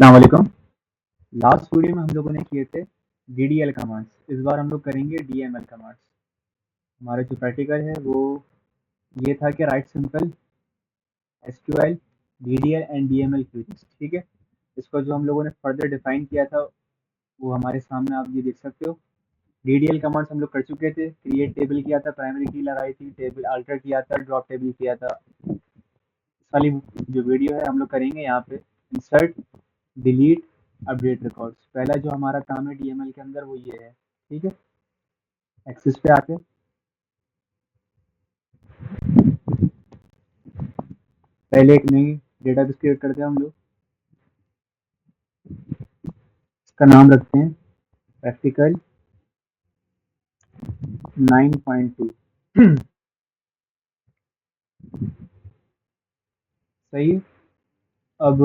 अस्सलाम वालेकुम। Last video में हम लोगों ने किए थे DDL कमांड्स। इस बार हम लोग करेंगे DML कमांड्स। हमारा जो प्रैक्टिकल है वो ये था कि right simple SQL DDL and DML queries. ठीक है, इसको जो हम लोगों ने फर्दर डिफाइन किया था वो हमारे सामने आप ये देख सकते हो। DDL कमांड्स हम लोग कर चुके थे। क्रिएट टेबल किया था, प्राइमरी की लगाई थी, टेबल अल्टर किया था, ड्रॉप टेबल किया था। इस वाली जो वीडियो है हम लोग करेंगे यहाँ पे इंसर्ट, डिलीट, अपडेट रिकॉर्ड्स। पहला जो हमारा काम है DML के अंदर वो ये है। ठीक है, एक्सिस पे आते हैं। पहले एक नई डेटाबेस क्रिएट करते हैं हम लोग। इसका नाम रखते हैं प्रैक्टिकल 9.2। सही है। अब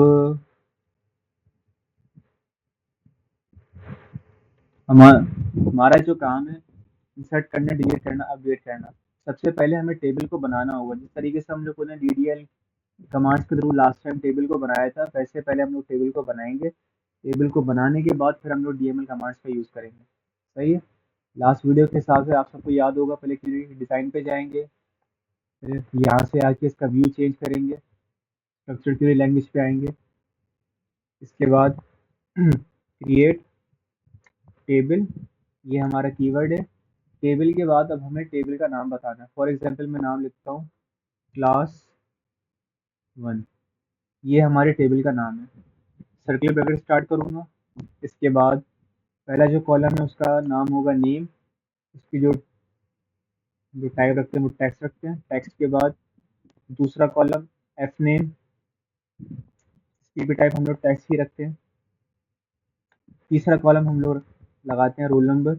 हमारा जो काम है इंसर्ट करना, डिलीट करना, अपडेट करना। सबसे पहले हमें टेबल को बनाना होगा। जिस तरीके से हम लोगों ने DDL कमांड्स के थ्रू लास्ट टाइम टेबल को बनाया था, वैसे पहले हम लोग टेबल को बनाएंगे। टेबल को बनाने के बाद फिर हम लोग DML कमांड्स का यूज़ करेंगे। सही है। लास्ट वीडियो के हिसाब से आप सबको याद होगा, पहले डिज़ाइन पे जाएंगे, फिर यहाँ से आके इसका व्यू चेंज करेंगे, स्ट्रक्चर क्वेरी लैंग्वेज पे आएंगे। इसके बाद क्रिएट टेबल, ये हमारा कीवर्ड है। टेबल के बाद अब हमें टेबल का नाम बताना है। फॉर एग्जांपल मैं नाम लिखता हूँ क्लास 1। ये हमारे टेबल का नाम है। सर्कुलर ब्रैकेट स्टार्ट करूँगा। इसके बाद पहला जो कॉलम है उसका नाम होगा नेम। उसकी जो जो टाइप रखते हैं वो टेक्स्ट रखते हैं। टेक्स्ट के बाद दूसरा कॉलम एफ नेम, इसकी भी टाइप हम लोग टेक्स्ट ही रखते हैं। तीसरा कॉलम हम लोग लगाते हैं रोल नंबर,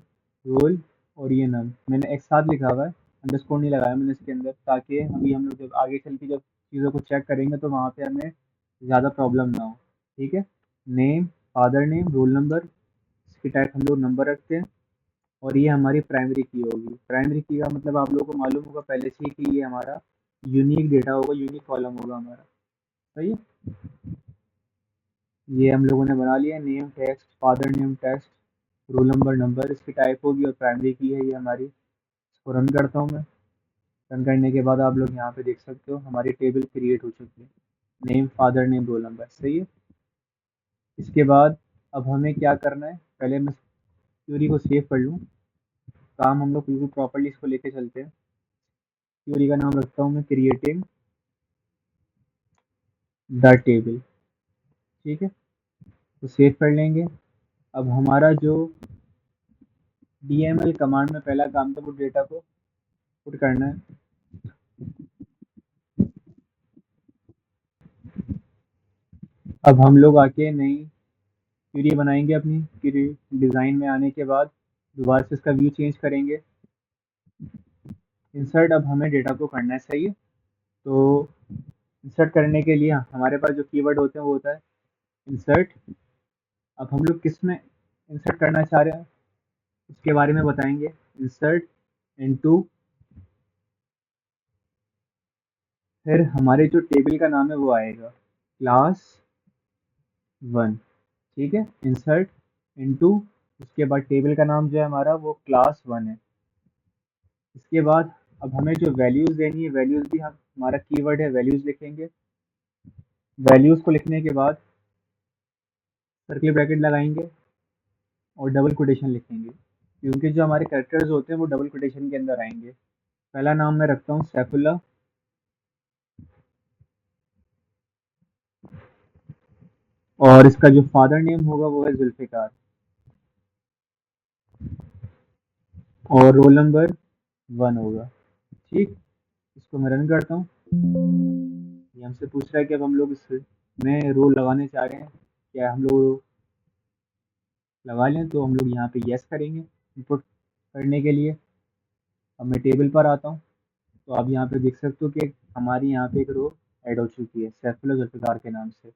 रोल और ये नाम। मैंने एक साथ लिखा हुआ है, अंडरस्कोर नहीं लगाया मैंने इसके अंदर, ताकि अभी हम लोग जब आगे चल के जब चीज़ों को चेक करेंगे तो वहाँ पे हमें ज़्यादा प्रॉब्लम ना हो। ठीक है, name, father name, roll number, इसकी टाइप हम लोग नंबर रखते हैं। और ये हमारी प्राइमरी की होगी। प्राइमरी की का मतलब आप लोगों को मालूम होगा पहले से ही कि ये हमारा यूनिक डेटा होगा, यूनिक कॉलम होगा हमारा। सही है। ये हम लोगों ने बना लिया, name text, father name text, roll number number इसकी टाइप होगी और प्राइमरी की है ये हमारी। इसको रन करता हूँ मैं। रन करने के बाद आप लोग यहाँ पे देख सकते हो हमारी टेबल क्रिएट हो चुकी है। Name, father name, roll number. सही है। इसके बाद अब हमें क्या करना है, पहले मैं क्वेरी को सेव कर लूँ। काम हम लोग बिल्कुल प्रॉपर्ली इसको लेके चलते हैं। क्वेरी का नाम रखता हूँ मैं क्रिएटिंग द टेबल। ठीक है, तो सेव कर लेंगे। अब हमारा जो DML कमांड में पहला काम था वो डेटा को पुट करना है। अब हम लोग आके नई क्वेरी बनाएंगे। अपनी क्वेरी डिज़ाइन में आने के बाद दोबारा से इसका व्यू चेंज करेंगे। इंसर्ट, अब हमें डेटा को करना है। सही है। तो इंसर्ट करने के लिए हमारे पास जो कीवर्ड होते हैं वो होता है इंसर्ट। अब हम लोग किस में इंसर्ट करना चाह रहे हैं उसके बारे में बताएंगे। इंसर्ट इनटू, फिर हमारे जो टेबल का नाम है वो आएगा क्लास 1। ठीक है, इंसर्ट इनटू, उसके बाद टेबल का नाम जो है हमारा वो क्लास 1 है। इसके बाद अब हमें जो वैल्यूज़ देनी है, वैल्यूज़ भी हम, हमारा कीवर्ड है वैल्यूज़, लिखेंगे। वैल्यूज़ को लिखने के बाद सर्कल ब्रैकेट लगाएंगे और डबल कोटेशन लिखेंगे, क्योंकि जो हमारे कैरेक्टर्स होते हैं वो डबल कोटेशन के अंदर आएंगे। पहला नाम मैं रखता हूँ सैफुल्ला, और इसका जो फादर नेम होगा वो है जुल्फ़िकार, और रोल नंबर 1 होगा। ठीक, इसको मैं रन करता हूँ। ये हमसे पूछ रहा है कि अब हम लोग इसमें रोल लगाने चाह रहे हैं, क्या हम लोग लगा लें, तो हम लोग यहाँ पे यस करेंगे इनपुट करने के लिए। अब मैं टेबल पर आता हूँ, तो आप यहाँ पे देख सकते हो कि हमारी यहाँ पे एक रो ऐड हो चुकी है सैफुल्ला जुल्फ़िकार के नाम से।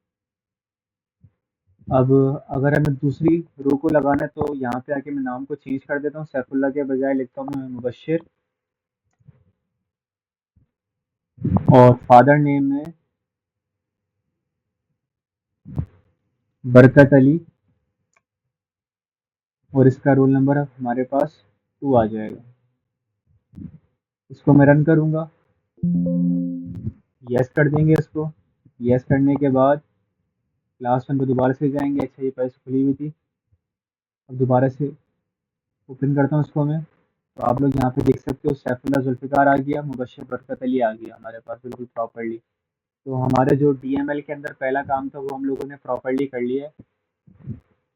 अब अगर हमें दूसरी रो को लगाना है तो यहाँ पे आके मैं नाम को चेंज कर देता हूँ, सैफुल्ला के बजाय लिखता हूँ मैं मुबश्शिर, और फादर नेम में बरकत अली, और इसका रोल नंबर हमारे पास 2 आ जाएगा। इसको मैं रन करूंगा, यस कर देंगे इसको। यस करने के बाद क्लास 1 पे दोबारा से जाएंगे। अच्छा, ये पहले से खुली हुई थी, अब दोबारा से ओपन करता हूँ इसको मैं। तो आप लोग यहाँ पे देख सकते हो, सैफुल्ला जुल्फ़िकार आ गया, मुबश्शिर बरकत अली आ गया हमारे पास बिल्कुल प्रॉपर्ली। तो हमारे जो डीएमएल के अंदर पहला काम था वो हम लोगों ने प्रॉपर्ली कर लिया है,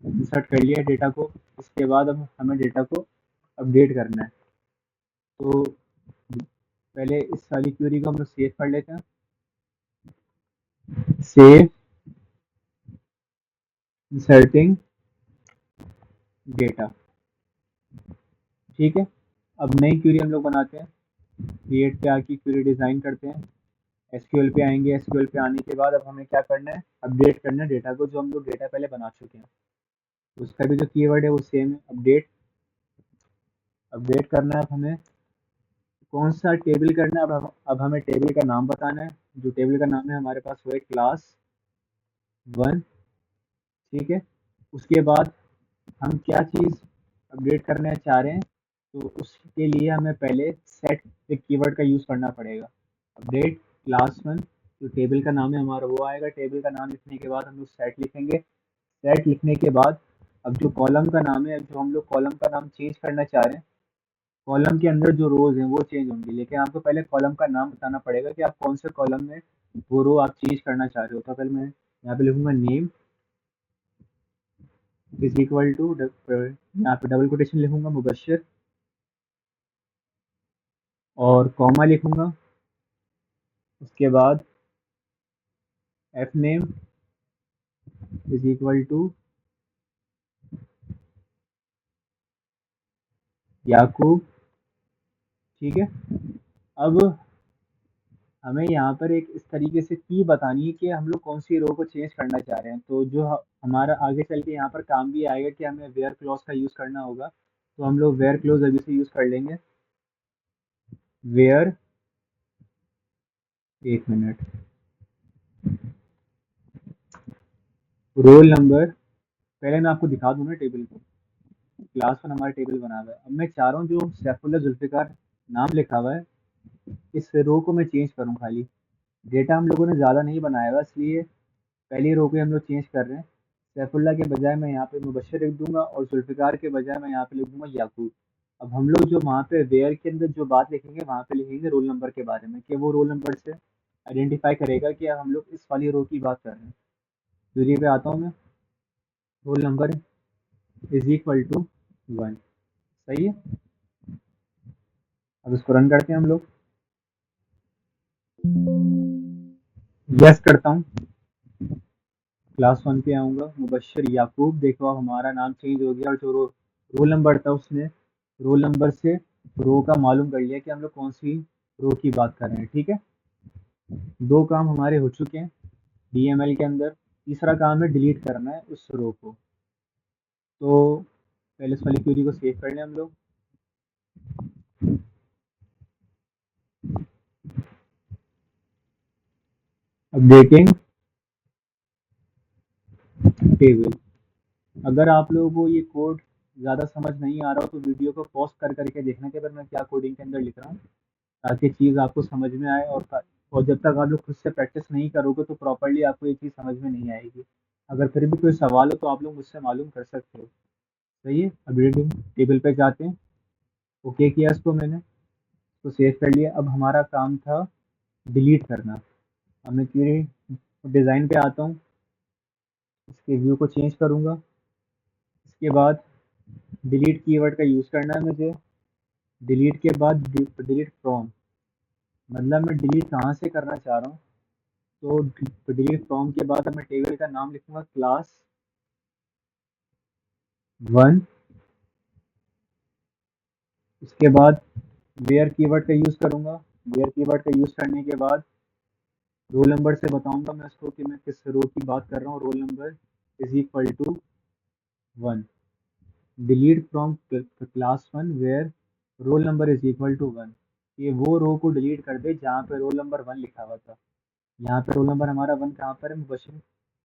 इंसर्ट कर लिया है डेटा को। इसके बाद अब हमें डेटा को अपडेट करना है। तो पहले इस वाली क्वेरी को हम लोग सेव कर लेते हैं। सेव इंसर्टिंग डेटा, ठीक है। अब नई क्वेरी हम लोग बनाते हैं, क्रिएट पे आके क्वेरी डिज़ाइन करते हैं, एसक्यूएल पे आएंगे। एसक्यूएल पे आने के बाद अब हमें क्या करना है, अपडेट करना है डेटा को, जो हम लोग डेटा पहले बना चुके हैं। उसका भी जो कीवर्ड है वो सेम है, अपडेट। अपडेट करना है अब हमें, कौन सा टेबल करना है। अब हमें टेबल का नाम बताना है। जो टेबल का नाम है हमारे पास वो है क्लास 1, ठीक है। उसके बाद हम क्या चीज़ अपडेट करना चाह रहे हैं, तो उसके लिए हमें पहले सेट एक कीवर्ड का यूज़ करना पड़ेगा। अपडेट क्लास 1, जो टेबल का नाम है हमारा वो आएगा। टेबल का नाम लिखने के बाद हम लोग सेट लिखेंगे। सेट लिखने के बाद अब जो कॉलम का नाम है, जो हम लोग कॉलम का नाम चेंज करना चाह रहे हैं, कॉलम के अंदर जो रोज हैं वो चेंज होंगी, लेकिन आपको पहले कॉलम का नाम बताना पड़ेगा कि आप कौन से कॉलम में वो रो आप चेंज करना चाह रहे हो। तो पहले मैं यहाँ पे लिखूंगा नेम इज इक्वल टू, यहाँ पे डबल कोटेशन लिखूंगा मुबश्शिर, और कॉमा लिखूंगा। उसके बाद F name is equal to Yakub, ठीक है। अब हमें यहाँ पर एक इस तरीके से की बतानी है कि हम लोग कौन सी रो को चेंज करना चाह रहे हैं। तो जो हमारा आगे चल के यहाँ पर काम भी आएगा कि हमें वेयर क्लॉज का यूज़ करना होगा। तो हम लोग वेयर क्लॉज अभी से यूज़ कर लेंगे। वेयर, एक मिनट, रोल नंबर, पहले मैं आपको दिखा दूँ ना टेबल को। क्लास 1 हमारा टेबल बना हुआ है। अब मैं चाह रहा हूँ जो सैफुल्ला जुल्फ़िकार नाम लिखा हुआ है, इस रो को मैं चेंज करूँ खाली। डेटा हम लोगों ने ज़्यादा नहीं बनाया हुआ, इसलिए पहली रो को हम लोग चेंज कर रहे हैं। सैफुल्ला के बजाय मैं यहाँ पे मुबश्शिर लिख दूंगा, और जुल्फ़िकार के बजाय मैं यहाँ पे लिख दूंगा याकूब। अब हम लोग जो वहाँ पे वेयर के अंदर जो बात लिखेंगे, वहाँ पे लिखेंगे रोल नंबर के बारे में, कि वो रोल नंबर से आइडेंटिफाई करेगा कि हम लोग इस वाली रो की बात कर रहे हैं। क्वेरी पे आता हूँ मैं, roll number is equal to 1, सही है। अब इसको रन करते हैं हम लोग, यस करता हूँ। क्लास 1 पे आऊँगा, मुबश्शिर याकूब, देखो अब हमारा नाम चेंज हो गया, और जो रोल नंबर था उसने रोल नंबर से रो का मालूम कर लिया कि हम लोग कौन सी रो की बात कर रहे हैं, ठीक है। दो काम हमारे हो चुके हैं डीएमएल के अंदर। तीसरा काम है डिलीट करना है उस रो को। तो पहले इस वाली क्वेरी को सेव कर लें हम लोग। Updating table. अगर आप लोगों को ये कोड ज़्यादा समझ नहीं आ रहा हो तो वीडियो को पॉज कर करके देखना कि अगर मैं क्या कोडिंग के अंदर लिख रहा हूँ, ताकि चीज़ आपको समझ में आए। और जब तक आप लोग खुद से प्रैक्टिस नहीं करोगे तो प्रॉपर्ली आपको ये चीज़ समझ में नहीं आएगी। अगर फिर भी कोई सवाल हो तो आप लोग मुझसे मालूम कर सकते हो। सही है, अपडेटिंग टेबल पे जाते हैं। ओके किया इसको मैंने, तो सेव कर लिया। अब हमारा काम था डिलीट करना। अब मैं क्वेरी डिज़ाइन पे आता हूँ, इसके व्यू को चेंज करूँगा। इसके बाद डिलीट कीवर्ड का यूज़ करना है मुझे। डिलीट के बाद डिलीट फ्रॉम, मतलब मैं डिलीट कहाँ से करना चाह रहा हूँ। तो डिलीट फ्रॉम के बाद अब मैं टेबल का नाम लिखूंगा क्लास 1। उसके बाद वेयर कीवर्ड का यूज़ करूंगा। वेयर कीवर्ड का यूज़ करने के बाद रोल नंबर से बताऊंगा मैं उसको कि मैं किस रो की बात कर रहा हूँ। Roll number is equal to 1। Delete from class 1 where roll number is equal to 1। ये वो रो को डिलीट कर दे जहाँ पे रोल नंबर 1 लिखा हुआ था। यहाँ पे रोल नंबर हमारा 1 कहाँ पर है, मुबश्शिर